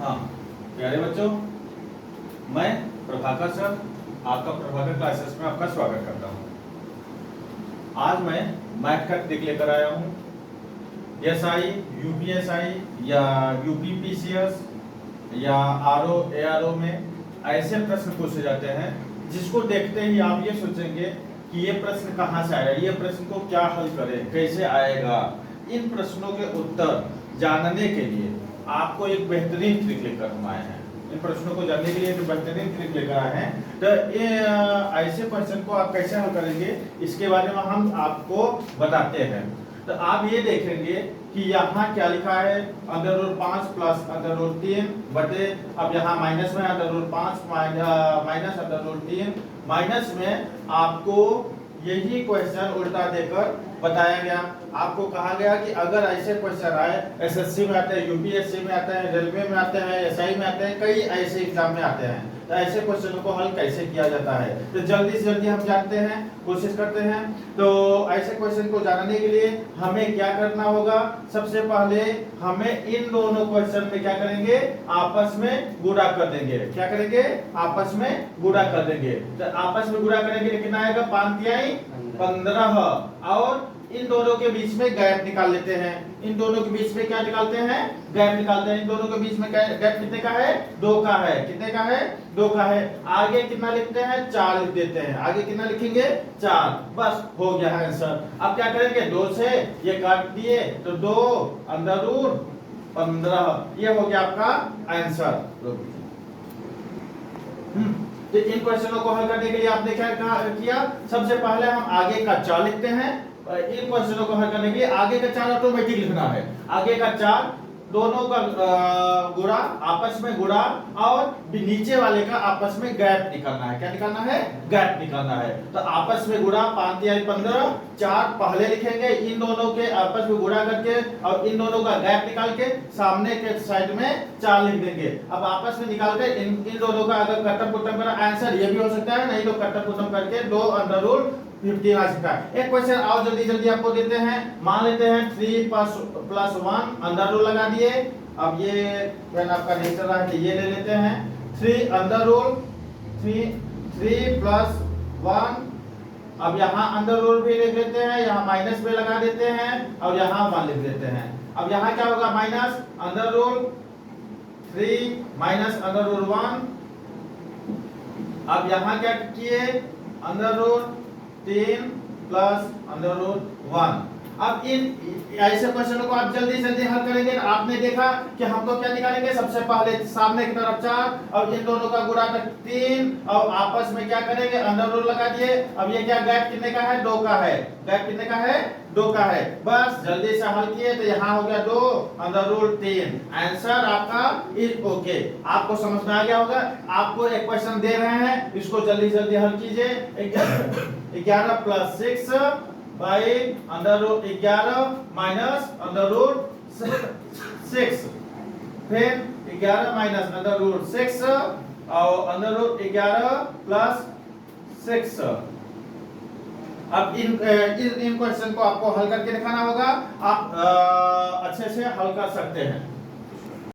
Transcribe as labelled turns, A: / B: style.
A: हाँ प्यारे बच्चों, मैं प्रभाकर सर आपका प्रभाकर क्लासेस में आपका स्वागत करता हूँ। आज मैं मैथ का ट्रिक लेकर आया हूँ। एसआई, यूपीएसआई या यूपीपीसीएस या आरओ एआरओ में ऐसे प्रश्न पूछे जाते हैं जिसको देखते ही आप ये सोचेंगे कि ये प्रश्न कहाँ से आया, ये प्रश्न को क्या हल करें, कैसे आएगा। इन प्रश्नों के उत्तर जानने के लिए आपको एक बेहतरीन ट्रिक लेकर हम आए हैं। इन प्रश्नों को जानने के लिए एक बेहतरीन ट्रिक लेकर आए हैं। तो ये ऐसे क्वेश्चन को आप कैसे हल करेंगे इसके बारे में हम आपको बताते हैं। तो आप ये देखेंगे कि यहाँ क्या लिखा है, under root 5 plus under root 3 बटे, अब यहाँ माइनस में under root 5 minus under root 3, minus में आपको यही क्वेश्चन उल्टा देकर बताया गया। आपको कहा गया कि अगर ऐसे क्वेश्चन आए, एसएससी में आते हैं, यूपीएससी में आते हैं, रेलवे में आते हैं, एसआई में आते हैं, कई ऐसे एग्जाम में आते हैं, तो ऐसे क्वेश्चनों को हल कैसे किया जाता है तो जल्दी से जल्दी हम जानते हैं, कोशिश करते हैं। तो ऐसे क्वेश्चन को जानने के लिए हमें क्या करना होगा, सबसे पहले हमें इन दोनों क्वेश्चन में क्या करेंगे, आपस में गुणा कर देंगे। क्या करेंगे, आपस में गुणा कर देंगे। तो आपस में गुणा करेंगे कितना आएगा, 5 तिहाई 15, और इन दोनों के बीच में गैप निकाल लेते हैं। इन दोनों के बीच में क्या निकालते हैं, गैप निकालते हैं। इन दोनों के बीच में गैप कितने का है, 2 का है। कितने का है, 2 का है। आगे कितना लिखते हैं, 4 लिख देते हैं। आगे कितना लिखेंगे, 4। बस हो गया है आंसर। अब क्या करेंगे, 2 से ये काट दिए तो 2 अंडर रूट 15, ये हो गया आपका आंसर। तो इन क्वेश्चनों को हल करने के लिए आपने क्या किया, सबसे पहले हम आगे का 4 लिखते हैं। इन क्वेश्चनों को हल करने के लिए आगे का 4 ऑटोमेटिक लिखना है। आगे का 4 दोनों का गुणा, आपस में गुणा, और नीचे वाले का आपस में गैप निकालना है। क्या निकालना है, गैप निकालना है। तो आपस में गुणा 5 तिहाई 15, 4 पहले लिखेंगे, इन दोनों के आपस में गुणा करके और इन दोनों का गैप निकाल के सामने के साइड में 4 लिख देंगे। अब आपस में निकाल के इन दोनों का अगर कट्टम पुट्टम करा, आंसर ये भी हो सकता है, नहीं तो कट्टम पुट्टम करके 2 अंडर रूट 15 आ सकता है। एक क्वेश्चन आओ जल्दी जल्दी आपको देते हैं। मान लेते हैं 3 प्लस 1 अंडर रूट लगा दिए। अब ये पेन आपका नहीं चल रहा है, ये ले लेते हैं। 3 अंडर रूट 3 प्लस 1, अब यहाँ अंडर रूट भी लिख लेते हैं, यहाँ माइनस में लगा देते हैं और यहाँ 1 लिख देते हैं। अब यहाँ क्या होगा, minus under root 3 minus under root 1। अब यहाँ क्या किए, under root 3 plus under root 1। अब इन ऐसे क्वेश्चनों को आप जल्दी जल्दी हल करेंगे। आपने देखा कि हम तो क्या निकालेंगे, सबसे पहले सामने की तरफ 4 और इन दोनों का गुणा तक 3 और आपस में क्या करेंगे, अंडर रूट लगा दिए। अब ये क्या गैप कितने का है, 2 का है। गैप कितने का है, 2 का है। बस जल्दी से हल किए तो यहाँ हो गया 2 अंडर रूट 3। आंसर आपका इज ओके। आपको समझ में आ गया होगा। आपको एक क्वेश्चन दे रहे हैं, इसको जल्दी जल्दी हल कीजिए। 11 plus 6 by under root 11 minus under root 6, फिर 11 माइनस अंडर रूट 6 और अंडर रूट 11 प्लस 6। अब इन क्वेश्चन को आपको हल करके दिखाना होगा। आप अच्छे से हल कर सकते हैं।